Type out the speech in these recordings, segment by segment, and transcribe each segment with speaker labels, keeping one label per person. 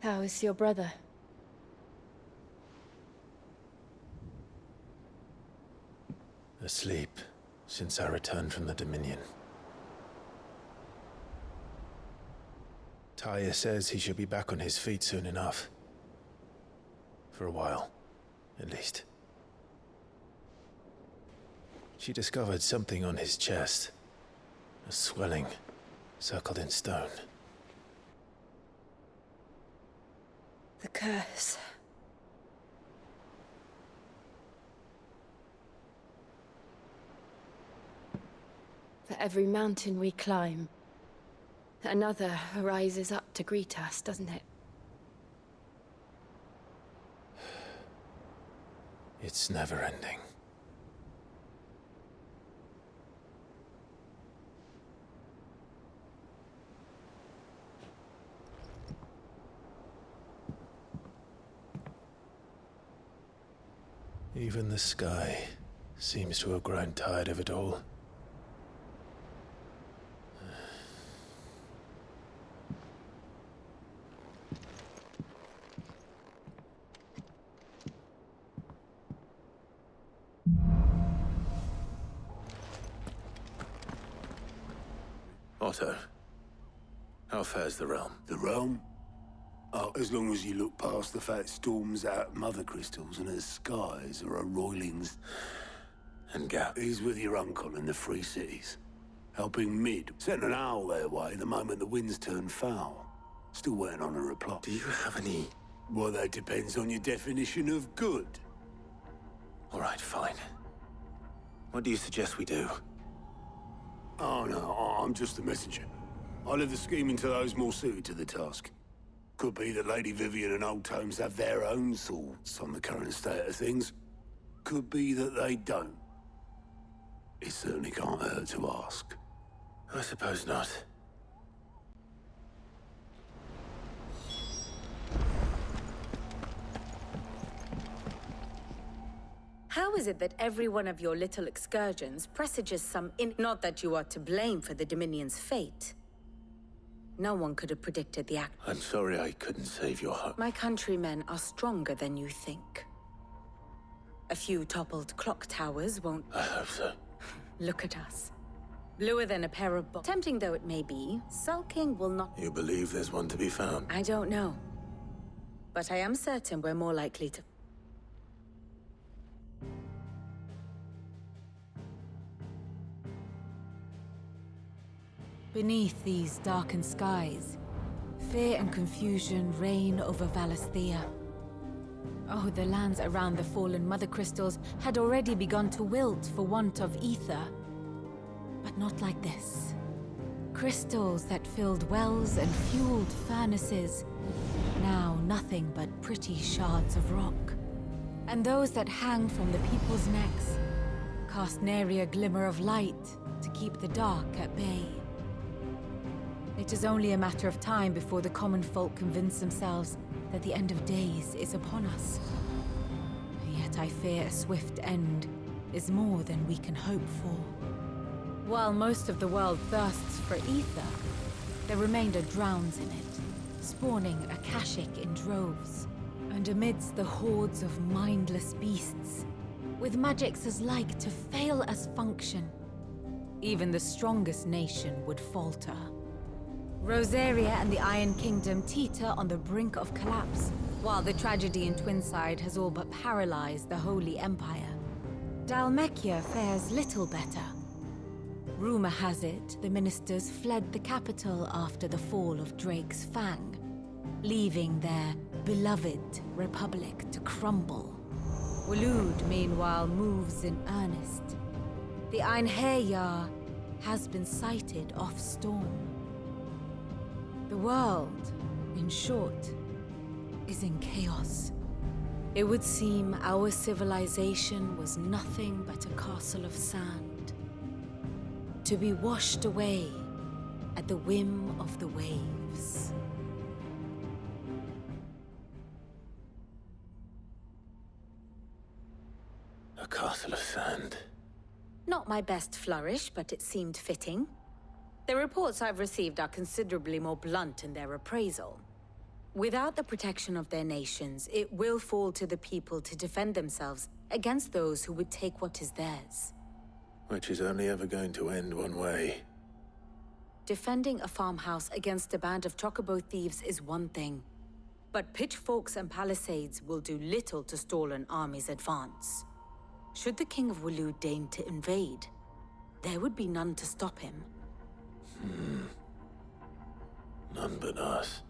Speaker 1: How is your brother?
Speaker 2: Asleep since I returned from the Dominion. Taya says he should be back on his feet soon enough. For a while, at least. She discovered something on his chest. A swelling, circled in stone.
Speaker 1: The curse. For every mountain we climb, another rises up to greet us, doesn't it?
Speaker 2: It's never ending. Even the sky seems to have grown tired of it all. Otto, how fares the realm?
Speaker 3: The realm? Oh, as long as you look past the fat storms out mother crystals and her skies are a roilings.
Speaker 2: And Gap?
Speaker 3: He's with your uncle in the Free Cities, helping Mid send an owl their way the moment the winds turn foul. Still waiting on a reply.
Speaker 2: Do you have any...
Speaker 3: Well, that depends on your definition of good.
Speaker 2: All right, fine. What do you suggest we do?
Speaker 3: Oh, no, I'm just the messenger. I leave the scheming to those more suited to the task. Could be that Lady Vivian and Old Tomes have their own thoughts on the current state of things. Could be that they don't. It certainly can't hurt to ask.
Speaker 2: I suppose not.
Speaker 4: How is it that every one of your little excursions presages some not that you are to blame for the Dominion's fate. No one could have predicted the act.
Speaker 2: I'm sorry I couldn't save your home.
Speaker 4: My countrymen are stronger than you think. A few toppled clock towers won't...
Speaker 2: I hope so.
Speaker 4: Look at us. Bluer than a pair of Tempting though it may be, sulking will not...
Speaker 2: You believe there's one to be found?
Speaker 4: I don't know. But I am certain we're more likely to...
Speaker 5: Beneath these darkened skies, fear and confusion reign over Valisthea. Oh, the lands around the fallen mother crystals had already begun to wilt for want of ether. But not like this. Crystals that filled wells and fueled furnaces, now nothing but pretty shards of rock. And those that hang from the people's necks cast nary a glimmer of light to keep the dark at bay. It is only a matter of time before the common folk convince themselves that the end of days is upon us. Yet I fear a swift end is more than we can hope for. While most of the world thirsts for ether, the remainder drowns in it, spawning Akashic in droves. And amidst the hordes of mindless beasts, with magics as like to fail as function, even the strongest nation would falter. Rosaria and the Iron Kingdom teeter on the brink of collapse, while the tragedy in Twinside has all but paralyzed the Holy Empire. Dalmekia fares little better. Rumor has it the ministers fled the capital after the fall of Drake's Fang, leaving their beloved republic to crumble. Waloed, meanwhile, moves in earnest. The Einherjar has been sighted off-storm. The world, in short, is in chaos. It would seem our civilization was nothing but a castle of sand, to be washed away at the whim of the waves.
Speaker 2: A castle of sand.
Speaker 4: Not my best flourish, but it seemed fitting. The reports I've received are considerably more blunt in their appraisal. Without the protection of their nations, it will fall to the people to defend themselves against those who would take what is theirs.
Speaker 2: Which is only ever going to end one way.
Speaker 4: Defending a farmhouse against a band of chocobo thieves is one thing, but pitchforks and palisades will do little to stall an army's advance. Should the King of Waloed deign to invade, there would be none to stop him.
Speaker 2: None but us.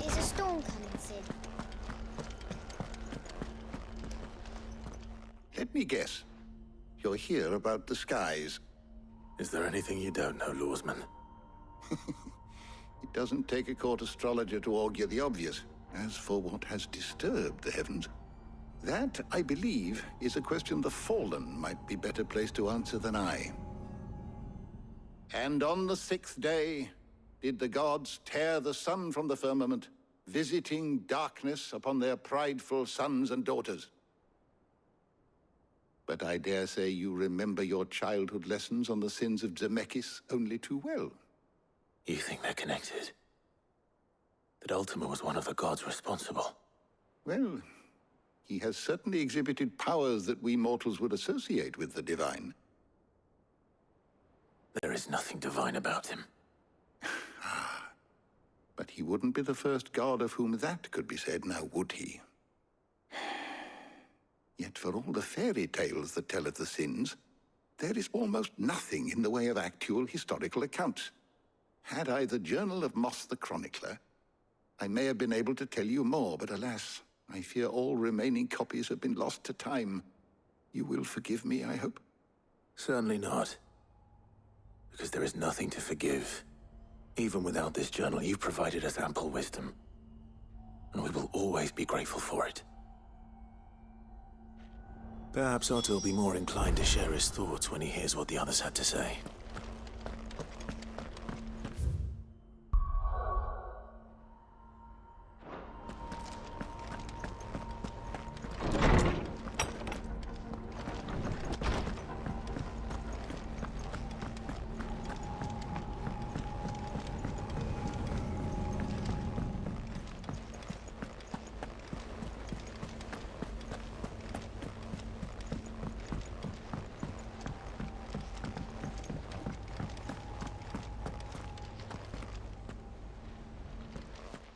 Speaker 6: Is a storm coming, Sid?
Speaker 7: Let me guess. You're here about the skies.
Speaker 2: Is there anything you don't know, Lawsman?
Speaker 7: It doesn't take a court astrologer to augur the obvious. As for what has disturbed the heavens, that, I believe, is a question the Fallen might be better placed to answer than I. And on the 6th day did the gods tear the sun from the firmament, visiting darkness upon their prideful sons and daughters. But I dare say you remember your childhood lessons on the sins of Zemeckis only too well.
Speaker 2: You think they're connected? That Ultima was one of the gods responsible?
Speaker 7: Well, he has certainly exhibited powers that we mortals would associate with the divine.
Speaker 2: There is nothing divine about him.
Speaker 7: But he wouldn't be the first god of whom that could be said, now would he? Yet for all the fairy tales that tell of the sins, there is almost nothing in the way of actual historical accounts. Had I the Journal of Moss the Chronicler, I may have been able to tell you more, but alas, I fear all remaining copies have been lost to time. You will forgive me, I hope?
Speaker 2: Certainly not. Because there is nothing to forgive. Even without this journal, you've provided us ample wisdom. And we will always be grateful for it. Perhaps Otto will be more inclined to share his thoughts when he hears what the others had to say.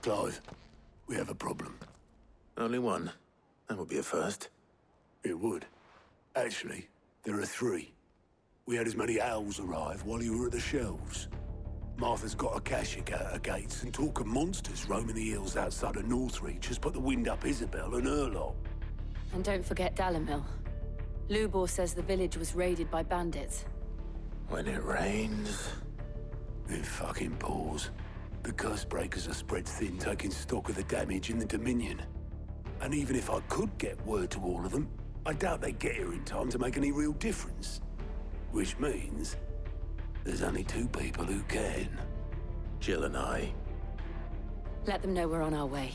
Speaker 3: Clive, we have a problem.
Speaker 2: Only one. That would be a first.
Speaker 3: It would. Actually, there are 3. We had as many owls arrive while you were at the shelves. Martha's got a Kashik out her gates, and talk of monsters roaming the hills outside of Northreach has put the wind up Isabel and her lot.
Speaker 1: And don't forget Dalimil. Lubor says the village was raided by bandits.
Speaker 2: When it rains...
Speaker 3: It fucking pours. The curse breakers are spread thin, taking stock of the damage in the Dominion. And even if I could get word to all of them, I doubt they'd get here in time to make any real difference. Which means there's only 2 people who can.
Speaker 2: Jill and I.
Speaker 1: Let them know we're on our way.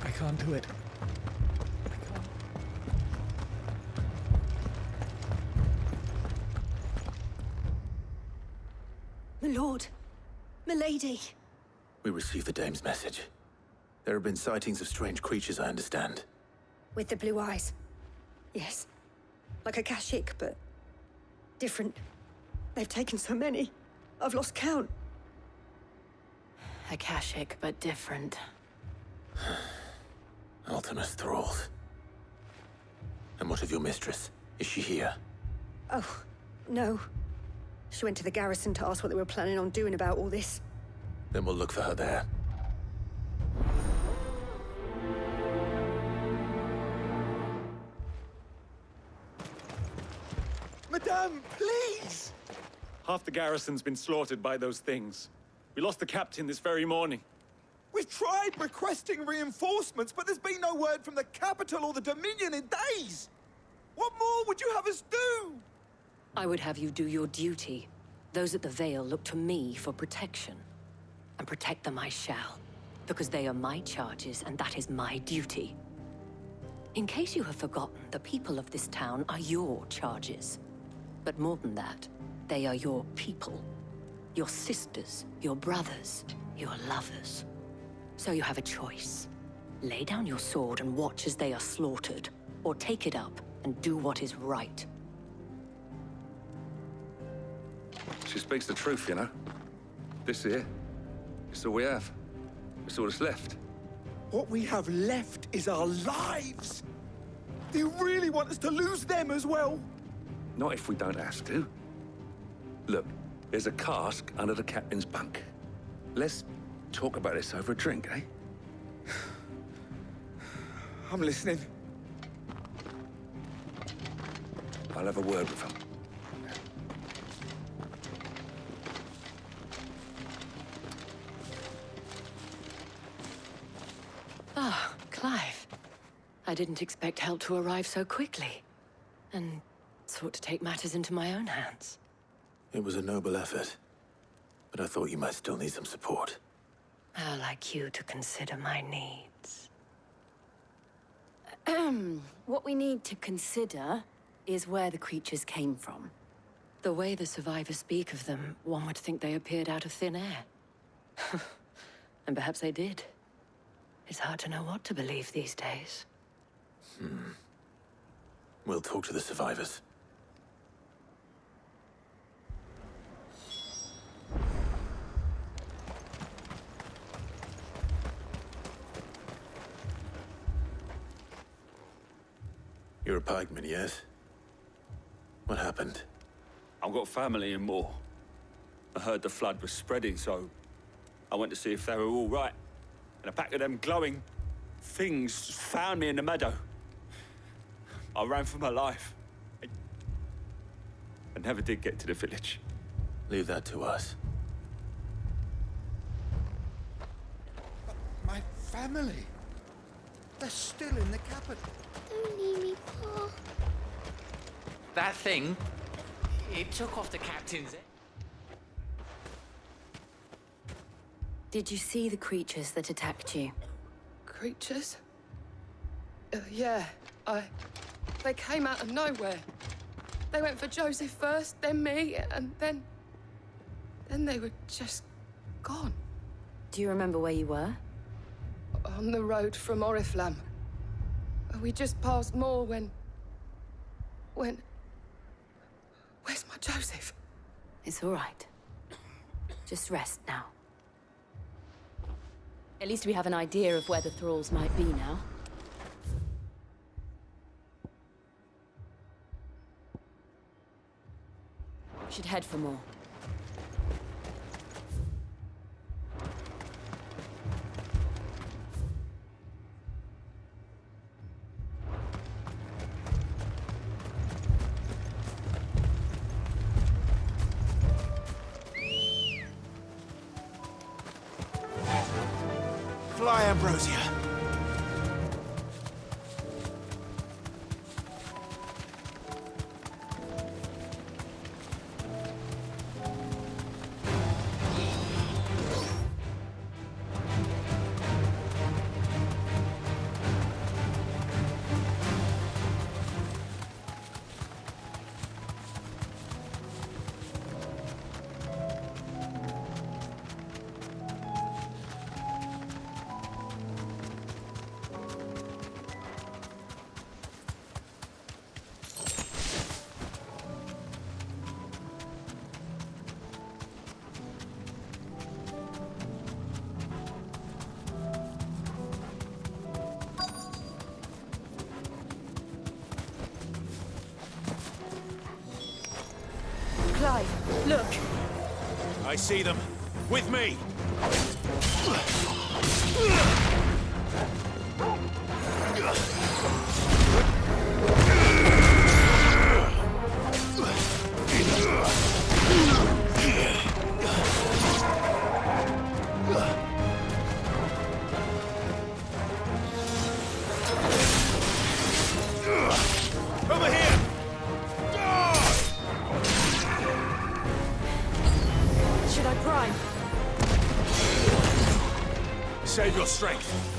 Speaker 8: I can't do it.
Speaker 1: My lord! Milady!
Speaker 2: We received the dame's message. There have been sightings of strange creatures, I understand.
Speaker 9: With the blue eyes. Yes. Like a Kashik, but different. They've taken so many. I've lost count.
Speaker 1: Akashic, but different.
Speaker 2: Ultima's thralls. And what of your mistress? Is she here?
Speaker 9: Oh, no. She went to the garrison to ask what they were planning on doing about all this.
Speaker 2: Then we'll look for her there.
Speaker 8: Madame, please!
Speaker 10: Half the garrison's been slaughtered by those things. We lost the captain this very morning.
Speaker 11: We've tried requesting reinforcements, but there's been no word from the capital or the Dominion in days! What more would you have us do?
Speaker 12: I would have you do your duty. Those at the Vale look to me for protection. And protect them I shall. Because they are my charges, and that is my duty. In case you have forgotten, the people of this town are your charges. But more than that, they are your people. Your sisters, your brothers, your lovers. So you have a choice. Lay down your sword and watch as they are slaughtered, or take it up and do what is right.
Speaker 13: She speaks the truth, you know. This here, it's all we have. It's all that's left.
Speaker 11: What we have left is our lives! Do you really want us to lose them as well?
Speaker 13: Not if we don't have to. Look, there's a cask under the captain's bunk. Let's talk about this over a drink, eh?
Speaker 11: I'm listening.
Speaker 13: I'll have a word with him.
Speaker 12: Ah, Clive. I didn't expect help to arrive so quickly. And sought to take matters into my own hands.
Speaker 2: It was a noble effort. But I thought you might still need some support.
Speaker 12: How like you to consider my needs.
Speaker 1: What we need to consider is where the creatures came from.
Speaker 12: The way the survivors speak of them, one would think they appeared out of thin air. And perhaps they did. It's hard to know what to believe these days.
Speaker 2: We'll talk to the survivors. You're a pikeman, yes? What happened?
Speaker 10: I've got family in Moor. I heard the flood was spreading, so I went to see if they were all right. And a pack of them glowing things just found me in the meadow. I ran for my life. I never did get to the village.
Speaker 2: Leave that to us.
Speaker 11: But my family, they're still in the capital.
Speaker 6: Don't leave me, Pa.
Speaker 14: That thing, it took off the captain's...
Speaker 1: Did you see the creatures that attacked you?
Speaker 15: Creatures? Yeah, They came out of nowhere. They went for Joseph first, then me, and then they were just gone.
Speaker 1: Do you remember where you were?
Speaker 15: On the road from Oriflamme. We just passed Moor when... Where's my Joseph?
Speaker 1: It's all right. Just rest now. At least we have an idea of where the thralls might be now. We should head for more.
Speaker 11: Fly, Ambrosia.
Speaker 15: Clive, look.
Speaker 11: I see them. With me.
Speaker 10: save your strength.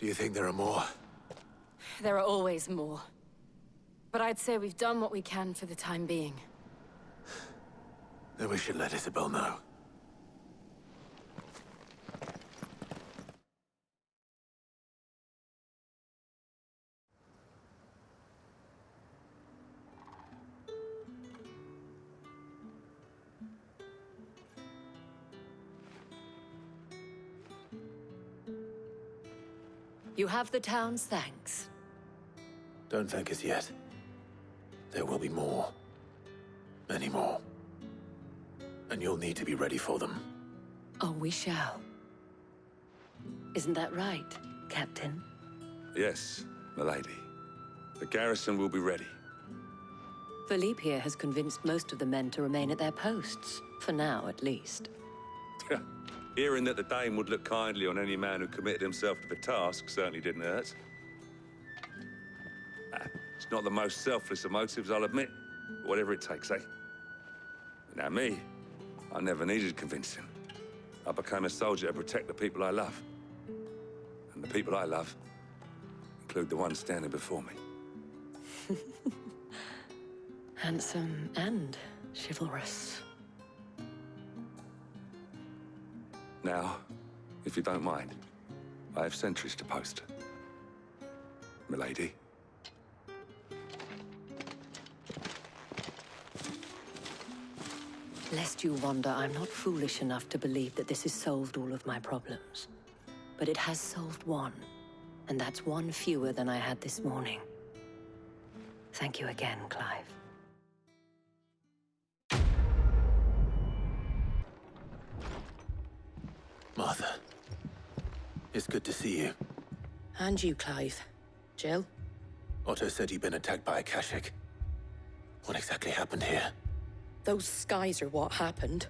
Speaker 2: Do you think there are more?
Speaker 1: There are always more. But I'd say we've done what we can for the time being.
Speaker 2: Then we should let Isabel know.
Speaker 12: You have the town's thanks.
Speaker 2: Don't thank us yet. There will be more. Many more. And you'll need to be ready for them.
Speaker 12: Oh, we shall. Isn't that right, Captain?
Speaker 13: Yes, milady. The garrison will be ready.
Speaker 12: Philippe here has convinced most of the men to remain at their posts. For now, at least.
Speaker 13: Hearing that the Dane would look kindly on any man who committed himself to the task certainly didn't hurt. It's not the most selfless of motives, I'll admit. But whatever it takes, eh? Now me, I never needed convincing. I became a soldier to protect the people I love. And the people I love include the one standing before me.
Speaker 12: Handsome and chivalrous.
Speaker 13: Now, if you don't mind, I have sentries to post. Milady.
Speaker 12: Lest you wonder, I'm not foolish enough to believe that this has solved all of my problems. But it has solved one, and that's one fewer than I had this morning. Thank you again, Clive.
Speaker 2: Martha, it's good to see you.
Speaker 1: And you, Clive. Jill?
Speaker 2: Otto said you'd been attacked by a Kashik. What exactly happened here?
Speaker 16: Those skies are what happened.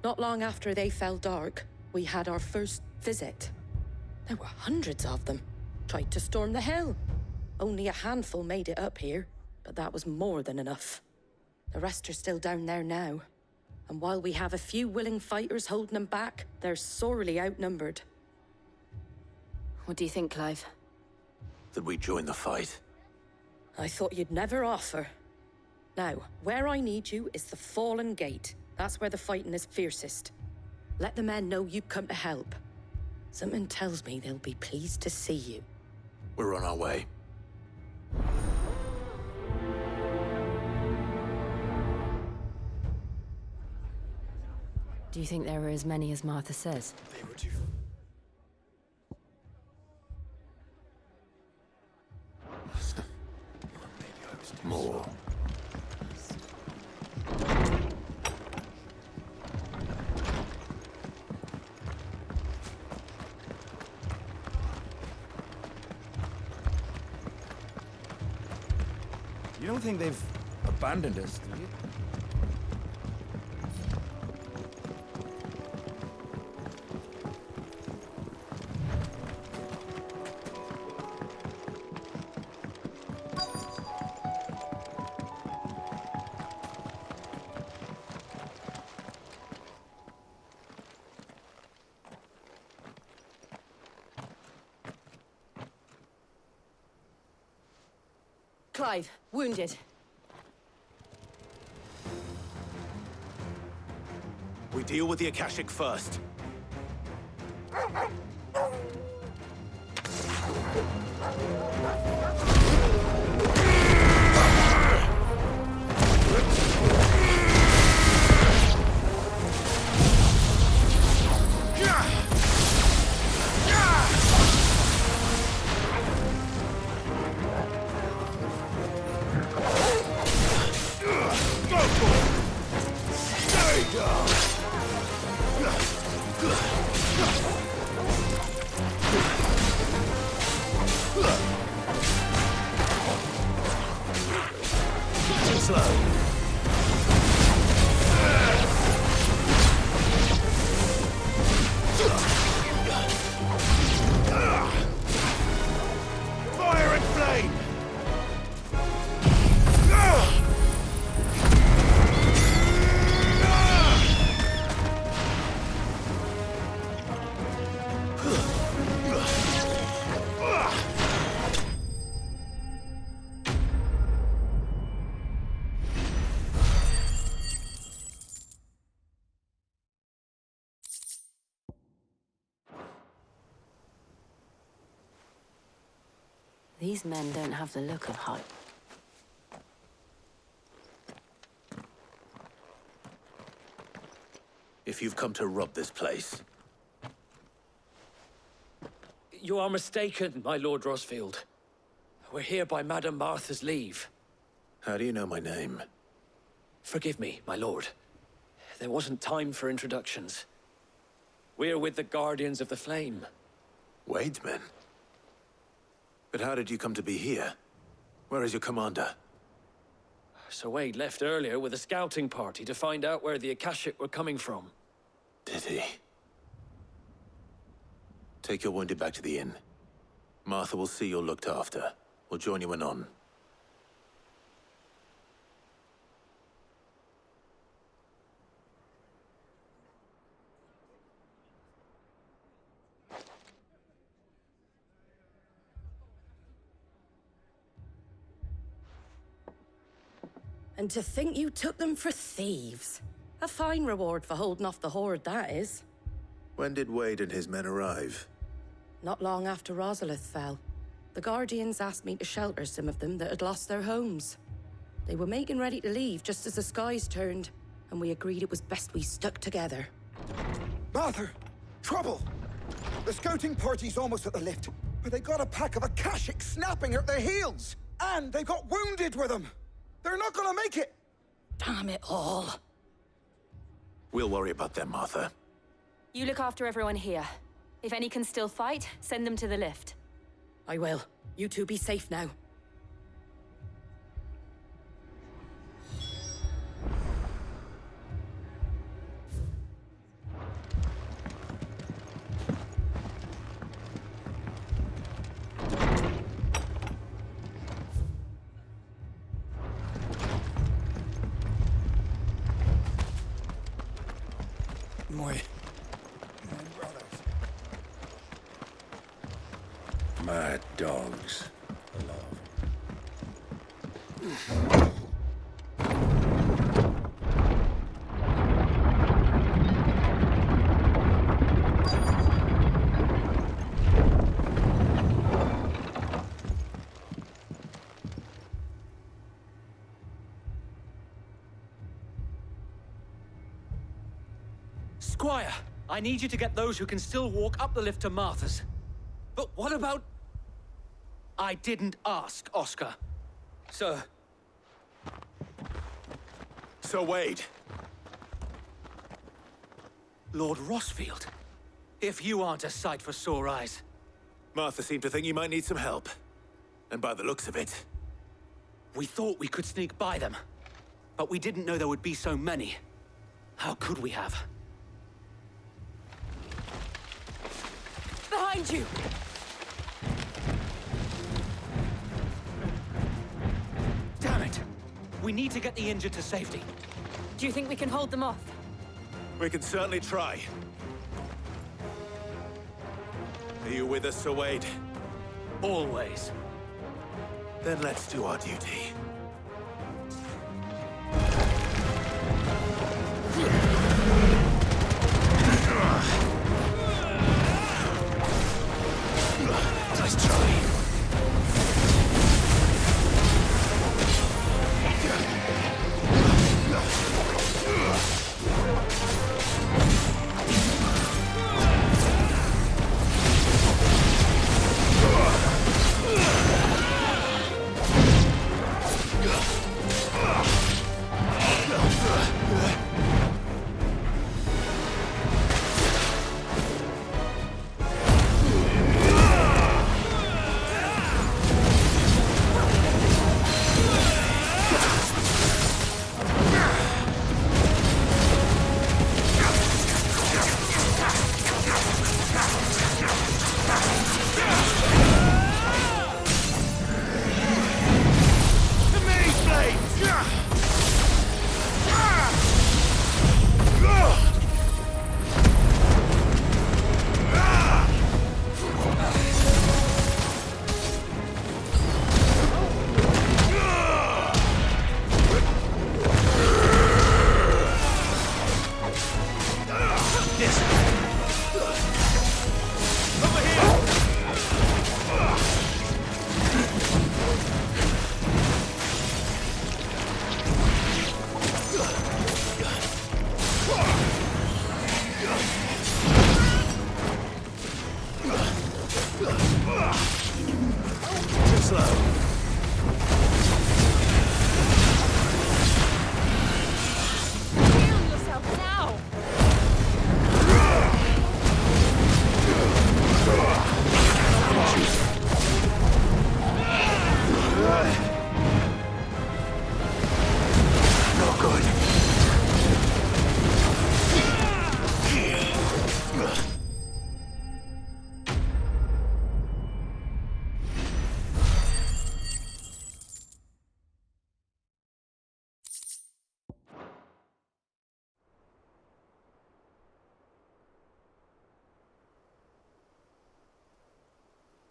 Speaker 16: Not long after they fell dark, we had our first visit. There were hundreds of them. Tried to storm the hill. Only a handful made it up here, but that was more than enough. The rest are still down there now. And while we have a few willing fighters holding them back, they're sorely outnumbered.
Speaker 1: What do you think, Clive?
Speaker 2: That we join the fight?
Speaker 16: I thought you'd never offer. Now, where I need you is the Fallen Gate. That's where the fighting is fiercest. Let the men know you've come to help. Something tells me they'll be pleased to see you.
Speaker 2: We're on our way.
Speaker 1: Do you think there are as many as Martha says?
Speaker 11: They were too...
Speaker 2: More.
Speaker 11: You don't think they've abandoned us, do you?
Speaker 1: Clive, wounded.
Speaker 2: We deal with the Akashic first.
Speaker 1: These men don't have the look of hype.
Speaker 2: If you've come to rob this place...
Speaker 17: You are mistaken, my Lord Rosfield. We're here by Madame Martha's leave.
Speaker 2: How do you know my name?
Speaker 17: Forgive me, my lord. There wasn't time for introductions. We're with the Guardians of the Flame.
Speaker 2: Wade's men? But how did you come to be here? Where is your commander?
Speaker 17: Sir Wade left earlier with a scouting party to find out where the Akashic were coming from.
Speaker 2: Did he? Take your wounded back to the inn. Martha will see you're looked after. We'll join you anon.
Speaker 16: And to think you took them for thieves. A fine reward for holding off the horde, that is.
Speaker 2: When did Wade and his men arrive?
Speaker 16: Not long after Rosalith fell. The Guardians asked me to shelter some of them that had lost their homes. They were making ready to leave just as the skies turned, and we agreed it was best we stuck together.
Speaker 11: Martha! Trouble! The scouting party's almost at the lift, but they got a pack of Akashic snapping at their heels! And they got wounded with them! They're not gonna make it!
Speaker 16: Damn it all.
Speaker 2: We'll worry about them, Martha.
Speaker 1: You look after everyone here. If any can still fight, send them to the lift.
Speaker 16: I will. You two be safe now.
Speaker 2: Mad dogs.
Speaker 17: Squire, I need you to get those who can still walk up the lift to Martha's. But what about... I didn't ask, Oscar. Sir.
Speaker 2: Sir Wade.
Speaker 17: Lord Rossfield. If you aren't a sight for sore eyes.
Speaker 2: Martha seemed to think you might need some help. And by the looks of it...
Speaker 17: We thought we could sneak by them. But we didn't know there would be so many. How could we have?
Speaker 1: Behind you!
Speaker 17: Damn it! We need to get the injured to safety.
Speaker 1: Do you think we can hold them off?
Speaker 2: We can certainly try. Are you with us, Sir Wade?
Speaker 17: Always.
Speaker 2: Then let's do our duty. Nice try.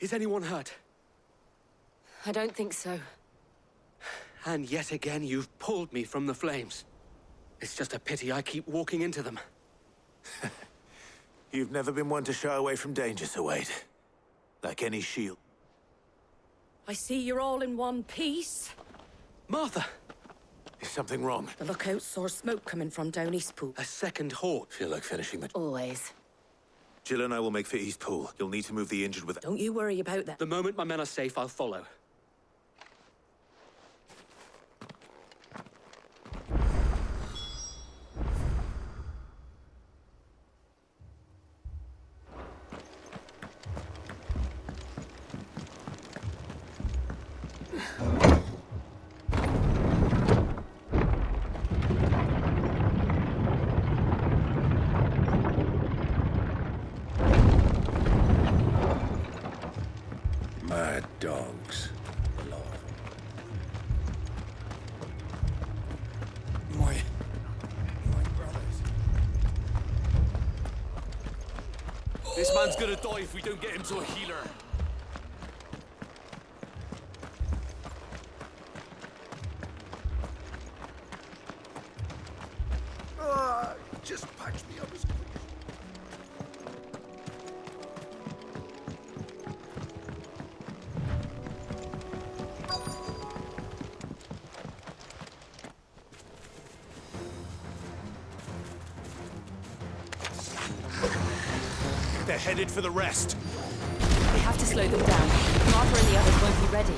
Speaker 17: Is anyone hurt?
Speaker 1: I don't think so.
Speaker 17: And yet again, you've pulled me from the flames. It's just a pity I keep walking into them.
Speaker 2: You've never been one to shy away from danger, Sir Wade. Like any shield.
Speaker 16: I see you're all in one piece.
Speaker 17: Martha!
Speaker 2: Is something wrong?
Speaker 16: The lookout saw smoke coming from down East Pool.
Speaker 17: A second horde.
Speaker 2: Feel like finishing the...
Speaker 1: Always.
Speaker 2: Jill and I will make for East Pool. You'll need to move the injured with...
Speaker 16: Don't you worry about that.
Speaker 17: The moment my men are safe, I'll follow.
Speaker 2: Mad dogs.
Speaker 11: My brothers.
Speaker 10: This man's gonna die if we don't get him to a healer.
Speaker 18: They're headed for the rest.
Speaker 1: We have to slow them down. Martha and the others won't be ready.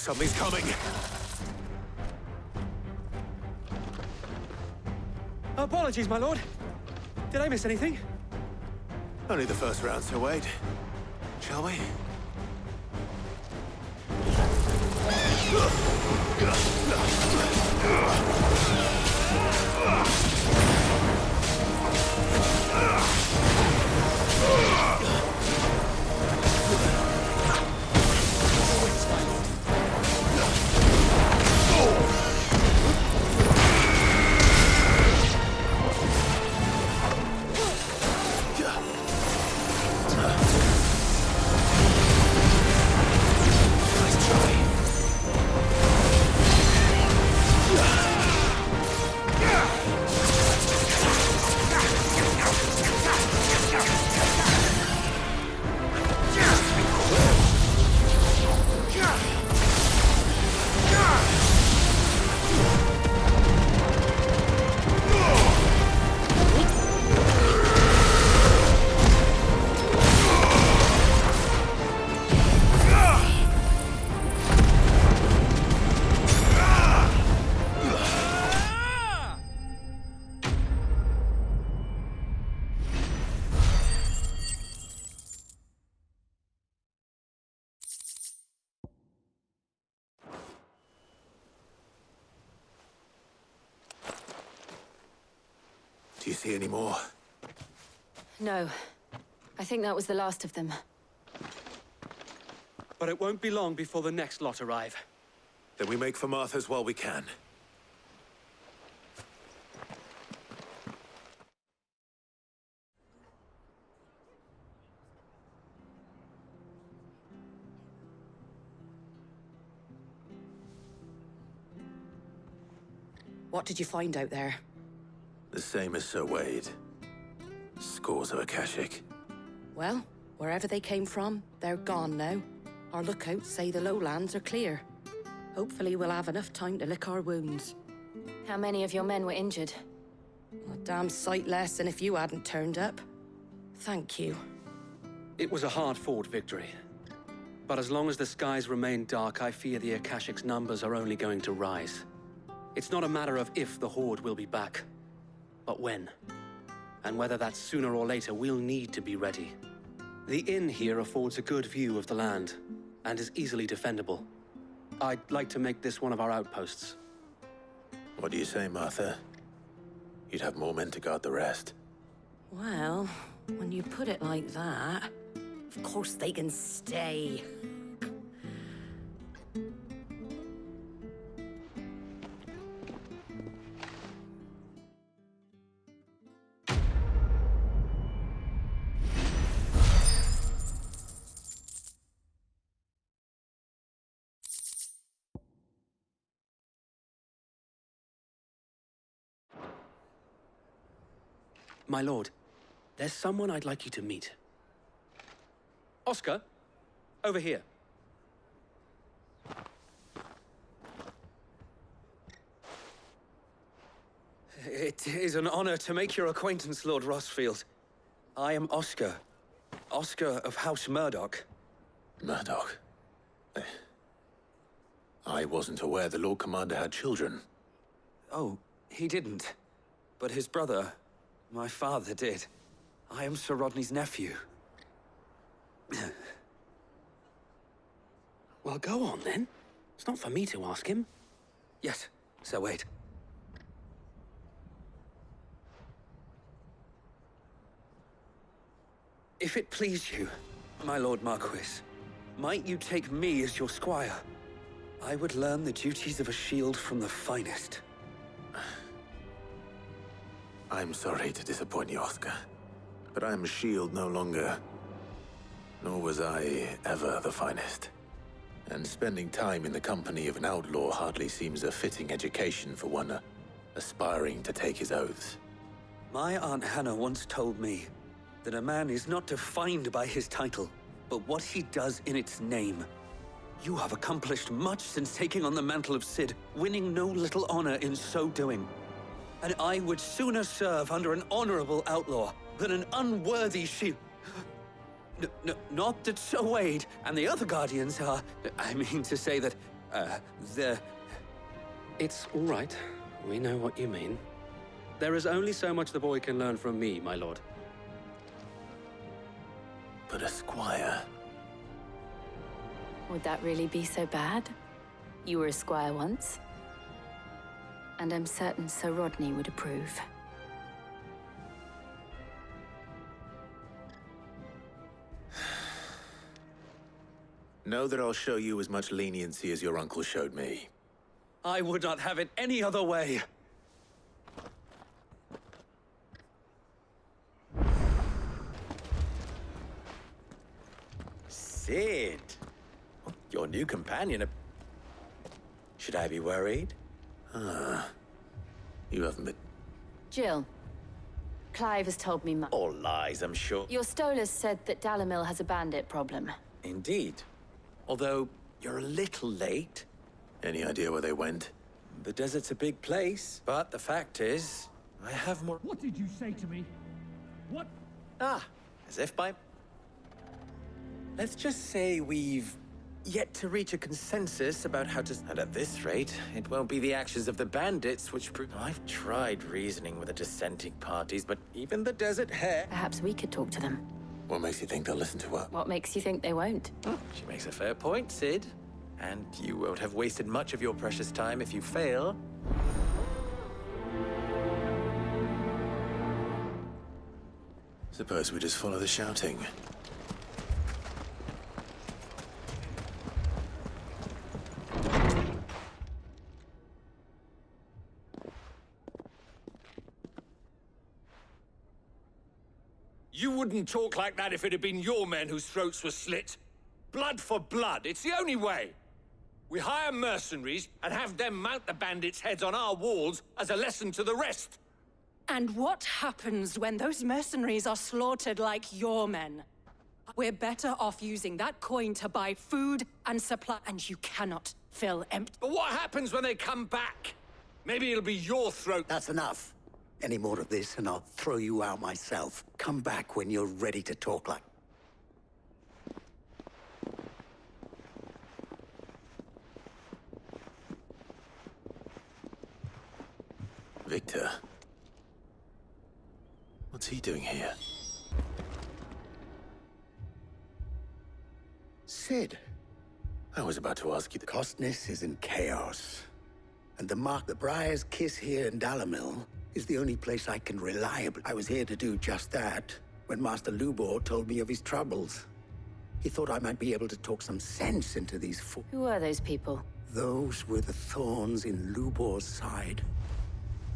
Speaker 18: Something's coming.
Speaker 17: Apologies, my lord. Did I miss anything?
Speaker 18: Only the first round, so wait. Shall we?
Speaker 2: Do you see any more?
Speaker 1: No. I think that was the last of them.
Speaker 17: But it won't be long before the next lot arrive.
Speaker 18: Then we make for Martha's while we can.
Speaker 16: What did you find out there?
Speaker 2: The same as Sir Wade. Scores of Akashic.
Speaker 16: Well, wherever they came from, they're gone now. Our lookouts say the lowlands are clear. Hopefully we'll have enough time to lick our wounds.
Speaker 1: How many of your men were injured?
Speaker 16: A damn sight less than if you hadn't turned up. Thank you.
Speaker 17: It was a hard-fought victory. But as long as the skies remain dark, I fear the Akashic's numbers are only going to rise. It's not a matter of if the Horde will be back, but when. And whether that's sooner or later, we'll need to be ready. The inn here affords a good view of the land, and is easily defendable. I'd like to make this one of our outposts.
Speaker 2: What do you say, Martha? You'd have more men to guard the rest.
Speaker 16: Well, when you put it like that, of course they can stay.
Speaker 17: My lord, there's someone I'd like you to meet. Oscar, over here. It is an honor to make your acquaintance, Lord Rossfield. I am Oscar. Oscar of House Murdoch.
Speaker 2: Murdoch. I wasn't aware the Lord Commander had children.
Speaker 19: Oh, he didn't. But his brother, my father, did. I am Sir Rodney's nephew.
Speaker 17: Well, go on then. It's not for me to ask him.
Speaker 19: Yes, Sir Wade. If it please you, my Lord Marquis, might you take me as your squire? I would learn the duties of a shield from the finest.
Speaker 2: I'm sorry to disappoint you, Oscar, but I'm a shield no longer. Nor was I ever the finest. And spending time in the company of an outlaw hardly seems a fitting education for one aspiring to take his oaths.
Speaker 19: My Aunt Hannah once told me that a man is not defined by his title, but what he does in its name. You have accomplished much since taking on the mantle of Cid, winning no little honor in so doing. And I would sooner serve under an honorable outlaw than an unworthy shield. Not that Sir Wade and the other Guardians are... I mean to say that, they're...
Speaker 17: It's all right. We know what you mean. There is only so much the boy can learn from me, my lord.
Speaker 2: But a squire...
Speaker 1: Would that really be so bad? You were a squire once. And I'm certain Sir Rodney would approve.
Speaker 2: Know that I'll show you as much leniency as your uncle showed me.
Speaker 19: I would not have it any other way.
Speaker 20: Cid, your new companion. Should I be worried?
Speaker 2: You haven't been...
Speaker 1: Jill. Clive has told me much.
Speaker 20: All lies, I'm sure.
Speaker 1: Your Stolas said that Dalamil has a bandit problem.
Speaker 20: Indeed. Although, you're a little late.
Speaker 2: Any idea where they went?
Speaker 20: The desert's a big place, but the fact is, I have more...
Speaker 8: What did you say to me? What?
Speaker 20: As if by... Let's just say we've yet to reach a consensus about how to... And at this rate, it won't be the actions of the bandits which prove... I've tried reasoning with the dissenting parties, but even the Desert Hare...
Speaker 1: Perhaps we could talk to them.
Speaker 2: What makes you think they'll listen to her?
Speaker 1: What makes you think they won't?
Speaker 20: She makes a fair point, Cid. And you won't have wasted much of your precious time if you fail.
Speaker 2: Suppose we just follow the shouting.
Speaker 10: You wouldn't talk like that if it had been your men whose throats were slit. Blood for blood, it's the only way. We hire mercenaries and have them mount the bandits' heads on our walls as a lesson to the rest.
Speaker 16: And what happens when those mercenaries are slaughtered like your men? We're better off using that coin to buy food and supply, and you cannot fill empty.
Speaker 10: But what happens when they come back? Maybe it'll be your throat.
Speaker 21: That's enough. Any more of this and I'll throw you out myself. Come back when you're ready to talk like...
Speaker 2: Victor. What's he doing here?
Speaker 21: Cid.
Speaker 2: I was about to ask you...
Speaker 21: The Costness is in chaos. And the Briar's Kiss here in Dalamil is the only place I can reliably... I was here to do just that when Master Lubor told me of his troubles. He thought I might be able to talk some sense into these
Speaker 1: Who are those people?
Speaker 21: Those were the thorns in Lubor's side.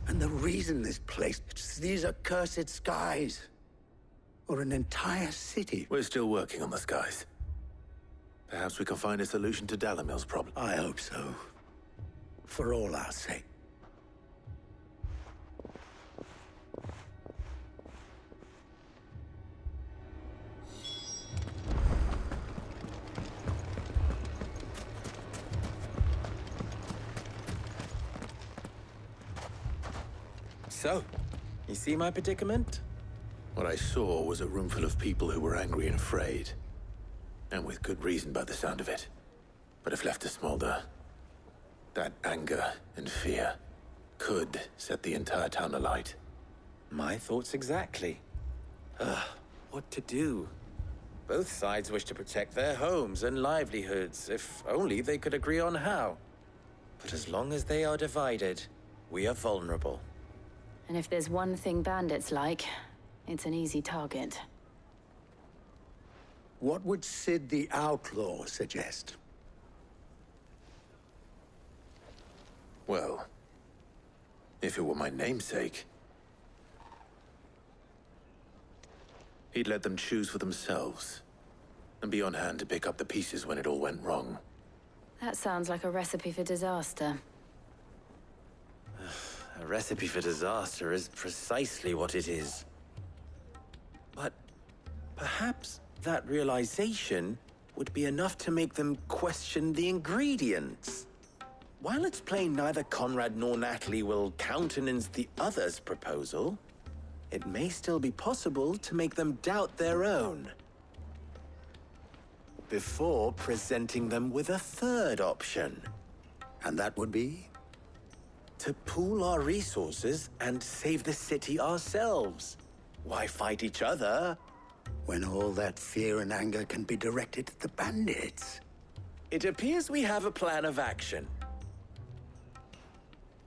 Speaker 21: And the reason this place... These are cursed skies. Or an entire city.
Speaker 2: We're still working on the skies. Perhaps we can find a solution to Dalamil's problem.
Speaker 21: I hope so. For all our sake.
Speaker 20: So, you see my predicament?
Speaker 2: What I saw was a room full of people who were angry and afraid. And with good reason by the sound of it. But if left to smolder, that anger and fear could set the entire town alight.
Speaker 20: My thoughts exactly. What to do? Both sides wish to protect their homes and livelihoods, if only they could agree on how. But as long as they are divided, we are vulnerable.
Speaker 1: And if there's one thing bandits like, it's an easy target.
Speaker 21: What would Sid the Outlaw suggest?
Speaker 2: Well, if it were my namesake, he'd let them choose for themselves, and be on hand to pick up the pieces when it all went wrong.
Speaker 1: That sounds like a recipe for disaster.
Speaker 20: A recipe for disaster is precisely what it is. But perhaps that realization would be enough to make them question the ingredients. While it's plain neither Conrad nor Natalie will countenance the other's proposal, it may still be possible to make them doubt their own. Before presenting them with a third option.
Speaker 21: And that would be?
Speaker 20: To pool our resources and save the city ourselves. Why fight each other?
Speaker 21: When all that fear and anger can be directed at the bandits.
Speaker 20: It appears we have a plan of action.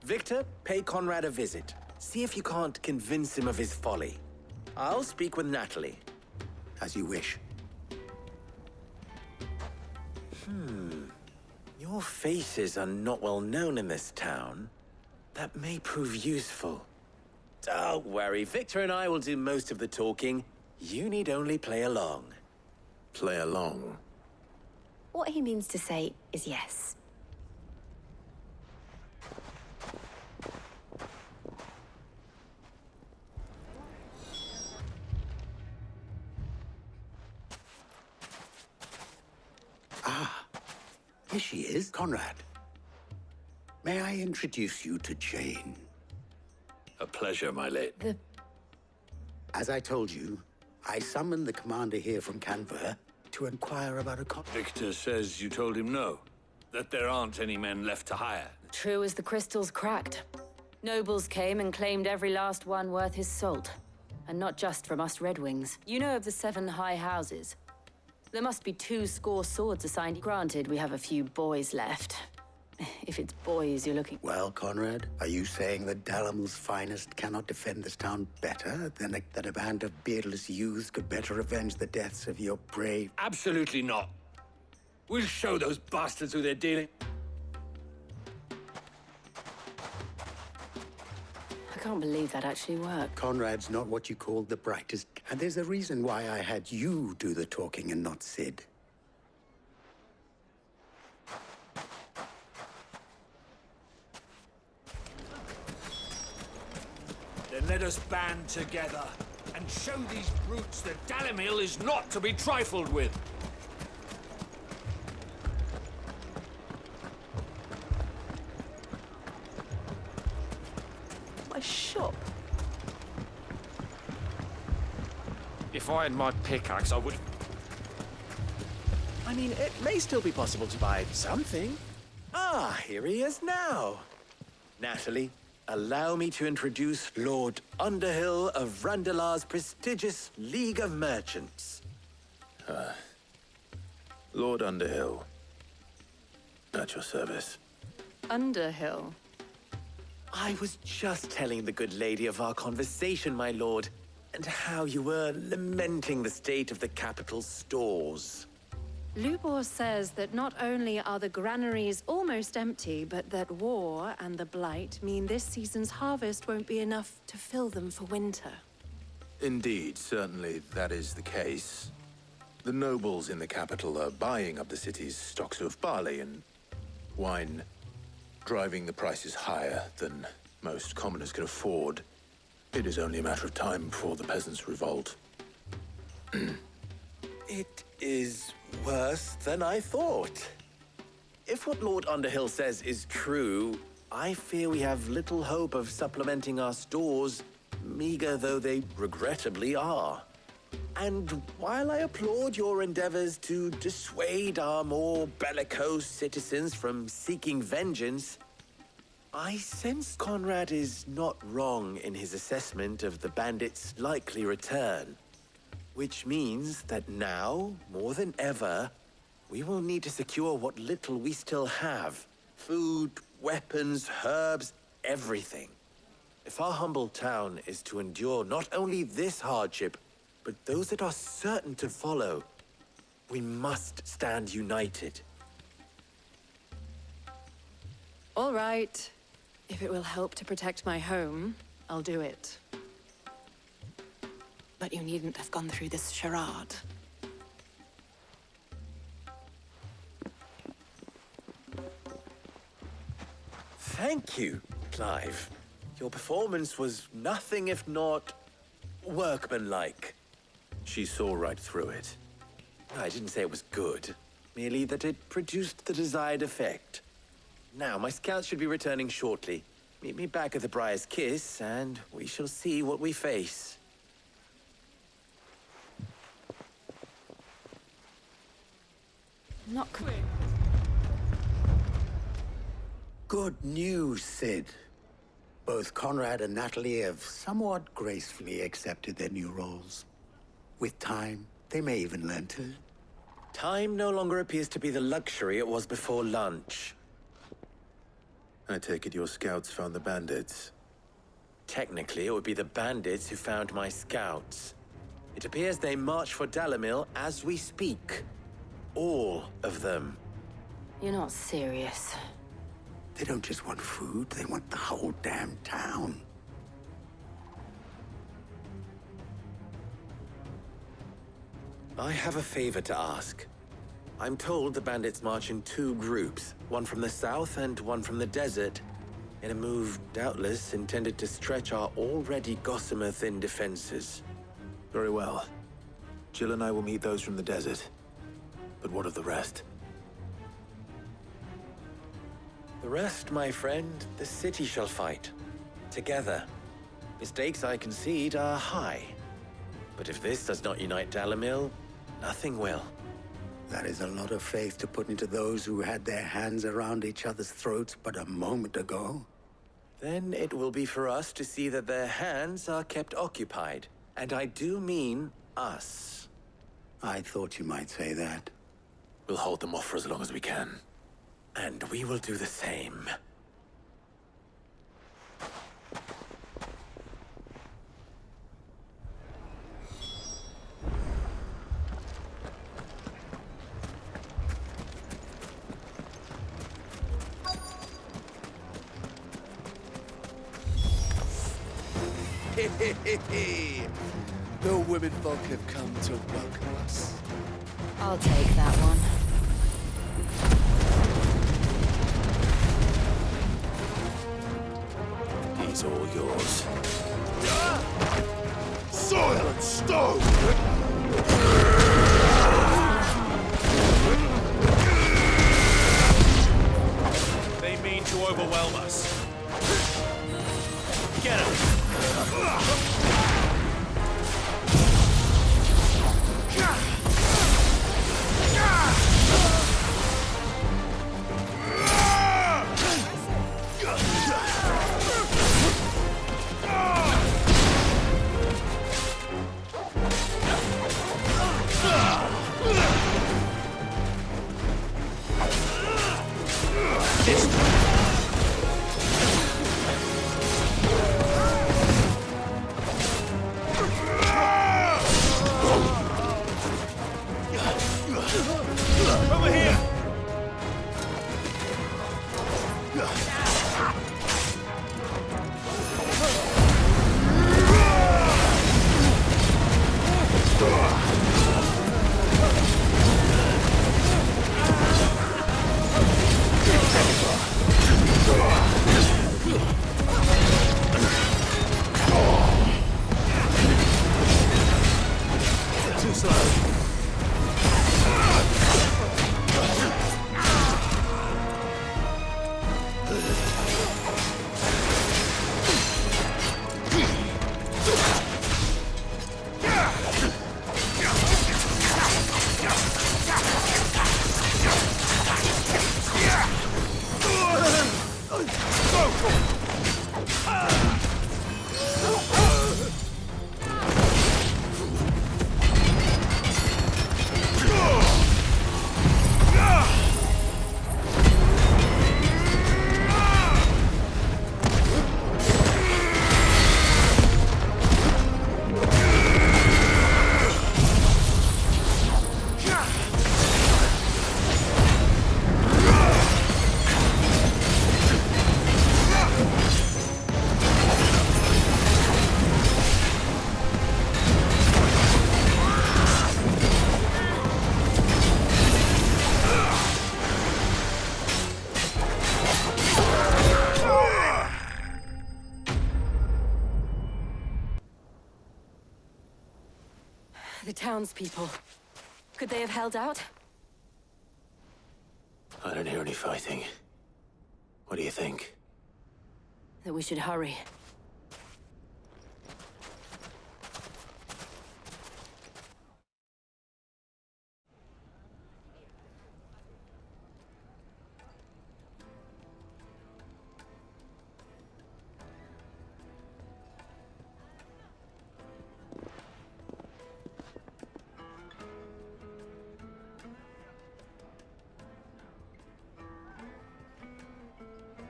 Speaker 20: Victor, pay Conrad a visit. See if you can't convince him of his folly. I'll speak with Natalie.
Speaker 21: As you wish.
Speaker 20: Your faces are not well known in this town. That may prove useful. Don't worry, Victor and I will do most of the talking. You need only play along.
Speaker 2: Play along?
Speaker 1: What he means to say is yes.
Speaker 21: Here she is, Conrad. May I introduce you to Jane?
Speaker 3: A pleasure, my lady.
Speaker 21: As I told you, I summoned the commander here from Canver to inquire about a
Speaker 3: Victor says you told him no, that there aren't any men left to hire.
Speaker 1: True as the crystals cracked. Nobles came and claimed every last one worth his salt. And not just from us Red Wings. You know of the 7 high houses. There must be 2 score swords assigned. Granted, we have a few boys left. If it's boys you're looking...
Speaker 21: Well, Conrad, are you saying that Dalamel's finest cannot defend this town better than that a band of beardless youths could better avenge the deaths of your brave...
Speaker 3: Absolutely not. We'll show those bastards who they're dealing...
Speaker 1: I can't believe that actually worked.
Speaker 21: Conrad's not what you called the brightest, and there's a reason why I had you do the talking and not Sid.
Speaker 3: Then let us band together and show these brutes that Dalamil is not to be trifled with.
Speaker 15: My shop.
Speaker 14: If I had my pickaxe, I would...
Speaker 20: I mean, it may still be possible to buy something. Ah, here he is now. Natalie, allow me to introduce Lord Underhill of Randalar's prestigious League of Merchants.
Speaker 2: Lord Underhill. At your service.
Speaker 1: Underhill?
Speaker 20: I was just telling the good lady of our conversation, my lord, and how you were lamenting the state of the capital's stores.
Speaker 5: Lubor says that not only are the granaries almost empty, but that war and the Blight mean this season's harvest won't be enough to fill them for winter.
Speaker 2: Indeed, certainly that is the case. The nobles in the capital are buying up the city's stocks of barley and wine, driving the prices higher than most commoners can afford. It is only a matter of time before the peasants revolt.
Speaker 20: It is worse than I thought. If what Lord Underhill says is true, I fear we have little hope of supplementing our stores, meager though they regrettably are. And while I applaud your endeavors to dissuade our more bellicose citizens from seeking vengeance, I sense Conrad is not wrong in his assessment of the bandits' likely return. Which means that now, more than ever, we will need to secure what little we still have. Food, weapons, herbs, everything. If our humble town is to endure not only this hardship, but those that are certain to follow, we must stand united.
Speaker 5: All right. If it will help to protect my home, I'll do it. But you needn't have gone through this charade.
Speaker 20: Thank you, Clive. Your performance was nothing if not workmanlike.
Speaker 2: She saw right through it.
Speaker 20: I didn't say it was good, merely that it produced the desired effect. Now, my scouts should be returning shortly. Meet me back at the Briar's Kiss, and we shall see what we face.
Speaker 5: Not quick.
Speaker 21: Good news, Sid. Both Conrad and Natalie have somewhat gracefully accepted their new roles. With time, they may even learn to.
Speaker 20: Time no longer appears to be the luxury it was before lunch.
Speaker 2: I take it your scouts found the bandits.
Speaker 20: Technically, it would be the bandits who found my scouts. It appears they march for Dalamil as we speak. All of them.
Speaker 1: You're not serious.
Speaker 21: They don't just want food, they want the whole damn town.
Speaker 20: I have a favor to ask. I'm told the bandits march in two groups, one from the south and one from the desert, in a move doubtless intended to stretch our already gossamer-thin defenses.
Speaker 2: Very well. Jill and I will meet those from the desert. But what of the rest?
Speaker 20: The rest, my friend, the city shall fight. Together. Mistakes, I concede, are high. But if this does not unite Dalamil, nothing will.
Speaker 21: That is a lot of faith to put into those who had their hands around each other's throats but a moment ago.
Speaker 20: Then it will be for us to see that their hands are kept occupied. And I do mean us.
Speaker 21: I thought you might say that.
Speaker 2: We'll hold them off for as long as we can.
Speaker 20: And we will do the same.
Speaker 4: The women folk have come to welcome us.
Speaker 1: I'll take that one.
Speaker 2: He's all yours.
Speaker 3: Soil and stone!
Speaker 18: They mean to overwhelm us. Get him! Over here!
Speaker 1: townspeople. Could they have held out?
Speaker 2: I don't hear any fighting. What do you think?
Speaker 1: That we should hurry.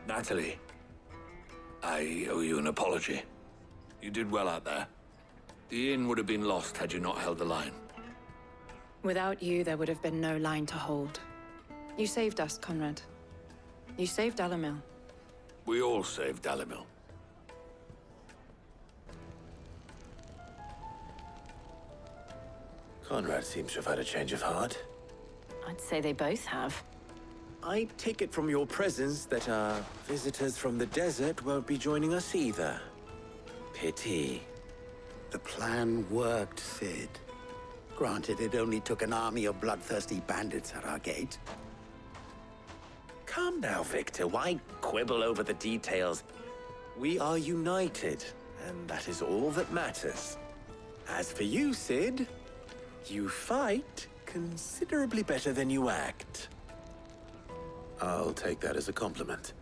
Speaker 7: Natalie, I owe you an apology. You did well out there. The inn would have been lost had you not held the line.
Speaker 5: Without you, there would have been no line to hold. You saved us, Conrad. You saved Alamil.
Speaker 7: We all saved Alamil.
Speaker 2: Conrad seems to have had a change of heart.
Speaker 1: I'd say they both have.
Speaker 20: I take it from your presence that our visitors from the desert won't be joining us either. Pity.
Speaker 21: The plan worked, Sid. Granted, it only took an army of bloodthirsty bandits at our gate.
Speaker 20: Calm now, Victor. Why quibble over the details? We are united, and that is all that matters. As for you, Sid, you fight considerably better than you act.
Speaker 2: I'll take that as a compliment.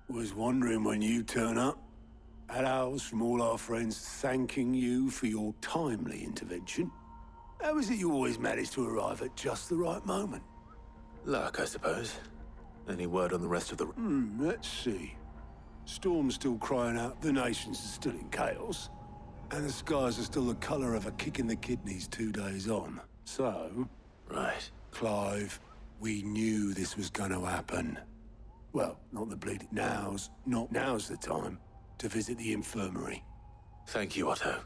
Speaker 3: Was wondering when you turn up. Had owls from all our friends thanking you for your timely intervention. How is it you always manage to arrive at just the right moment?
Speaker 2: Luck, I suppose. Any word on the rest of the...
Speaker 3: Let's see. Storm's still crying out the nations are still in chaos. And the skies are still the colour of a kick in the kidneys 2 days on. So...
Speaker 2: Right.
Speaker 3: Clive, we knew this was going to happen. Well, not the bleeding now's the time to visit the infirmary.
Speaker 2: Thank you, Otto.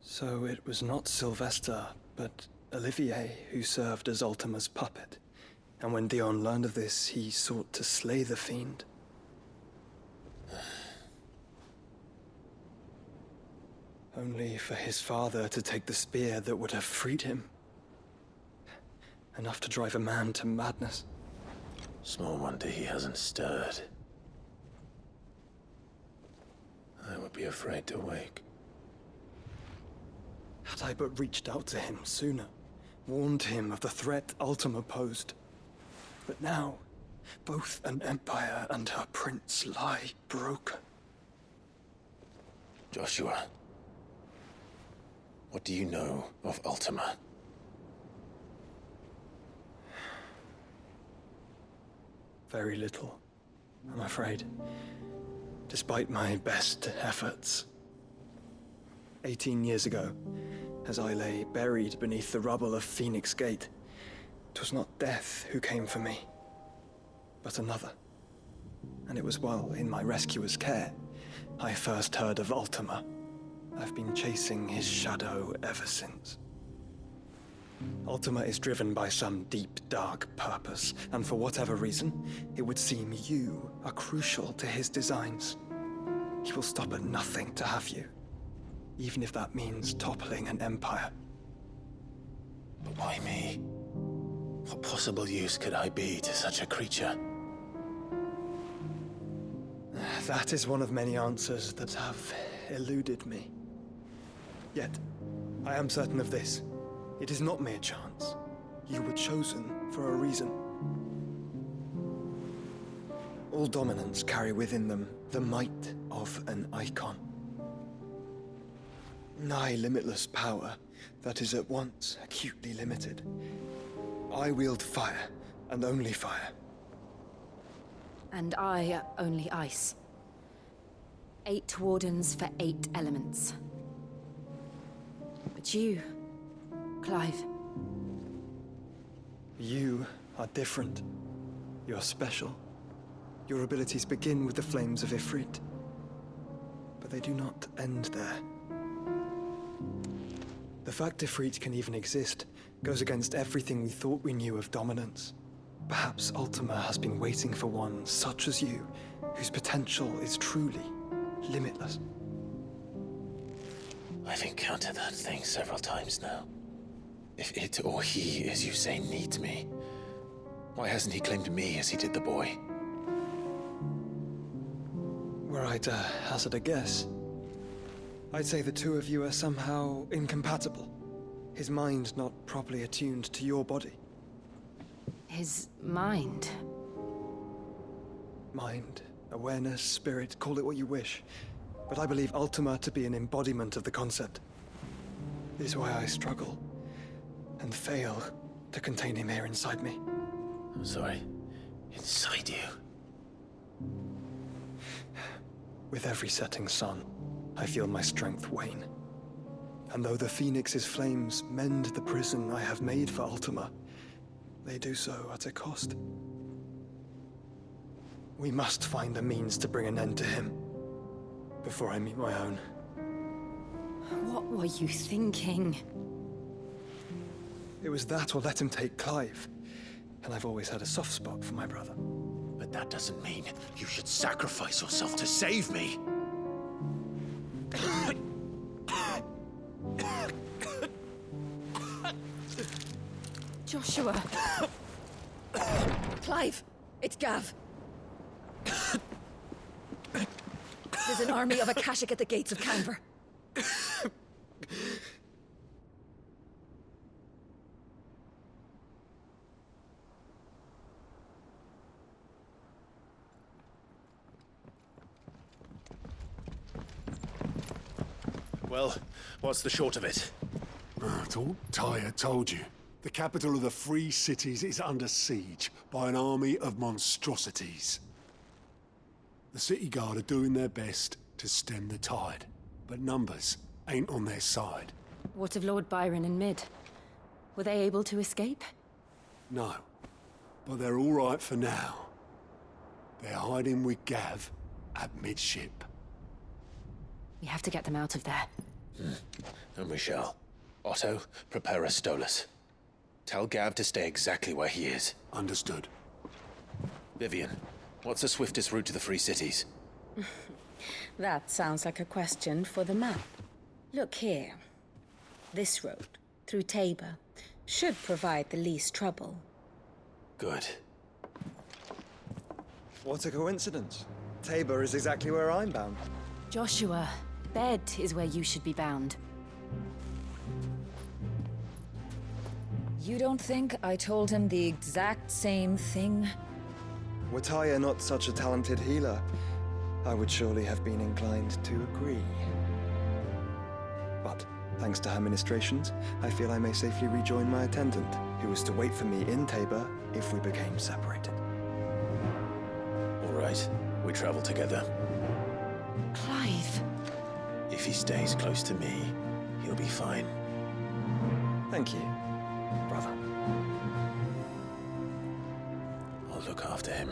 Speaker 22: So it was not Sylvester, but Olivier who served as Ultima's puppet. And when Dion learned of this, he sought to slay the fiend. Only for his father to take the spear that would have freed him. Enough to drive a man to madness.
Speaker 2: Small wonder he hasn't stirred. I would be afraid to wake.
Speaker 22: Had I but reached out to him sooner, warned him of the threat Ultima posed. But now, both an empire and her prince lie broken.
Speaker 2: Joshua, what do you know of Ultima?
Speaker 22: Very little, I'm afraid. Despite my best efforts. 18 years ago, as I lay buried beneath the rubble of Phoenix Gate, 'twas not death who came for me, but another. And it was while in my rescuer's care, I first heard of Ultima. I've been chasing his shadow ever since. Ultima is driven by some deep, dark purpose, and for whatever reason, it would seem you are crucial to his designs. He will stop at nothing to have you. Even if that means toppling an empire.
Speaker 2: But why me? What possible use could I be to such a creature?
Speaker 22: That is one of many answers that have eluded me. Yet, I am certain of this. It is not mere chance. You were chosen for a reason. All dominants carry within them the might of an icon. Nigh limitless power that is at once acutely limited. I wield fire, and only fire.
Speaker 1: And I only ice. 8 wardens for 8 elements. But you, Clive.
Speaker 22: You are different. You're special. Your abilities begin with the flames of Ifrit, they do not end there. The fact Ifrit can even exist goes against everything we thought we knew of dominance. Perhaps Ultima has been waiting for one such as you, whose potential is truly limitless.
Speaker 2: I've encountered that thing several times now. If it or he, as you say, needs me, why hasn't he claimed me as he did the boy?
Speaker 22: Were I to hazard a guess, I'd say the two of you are somehow incompatible. His mind not properly attuned to your body.
Speaker 1: His mind?
Speaker 22: Mind, awareness, spirit, call it what you wish. But I believe Ultima to be an embodiment of the concept. It is why I struggle and fail to contain him here inside me.
Speaker 2: I'm sorry. Inside you?
Speaker 22: With every setting sun, I feel my strength wane. And though the Phoenix's flames mend the prison I have made for Ultima, they do so at a cost. We must find a means to bring an end to him before I meet my own.
Speaker 1: What were you thinking?
Speaker 22: It was that or let him take Clive. And I've always had a soft spot for my brother.
Speaker 2: But that doesn't mean you should sacrifice yourself to save me.
Speaker 5: Joshua.
Speaker 16: Clive, it's Gav. There's an army of Akashic at the gates of Canver.
Speaker 2: Well, what's the short of it?
Speaker 3: I thought Tyre told you. The capital of the Free Cities is under siege by an army of monstrosities. The City Guard are doing their best to stem the tide, but numbers ain't on their side.
Speaker 1: What of Lord Byron and Mid? Were they able to escape?
Speaker 3: No, but they're all right for now. They're hiding with Gav at midship.
Speaker 1: We have to get them out of there.
Speaker 2: And we shall. Otto, prepare a Stolas. Tell Gav to stay exactly where he is.
Speaker 3: Understood.
Speaker 2: Vivian, what's the swiftest route to the Free Cities?
Speaker 6: That sounds like a question for the map. Look here. This road, through Tabor, should provide the least trouble.
Speaker 2: Good.
Speaker 22: What a coincidence. Tabor is exactly where I'm bound.
Speaker 1: Joshua, bed is where you should be bound.
Speaker 6: You don't think I told him the exact same thing?
Speaker 22: Were Tyre not such a talented healer, I would surely have been inclined to agree. But, thanks to her ministrations, I feel I may safely rejoin my attendant, who was to wait for me in Tabor if we became separated.
Speaker 2: All right, we travel together.
Speaker 1: Clive.
Speaker 2: If he stays close to me, he'll be fine.
Speaker 22: Thank you, brother.
Speaker 2: I'll look after him.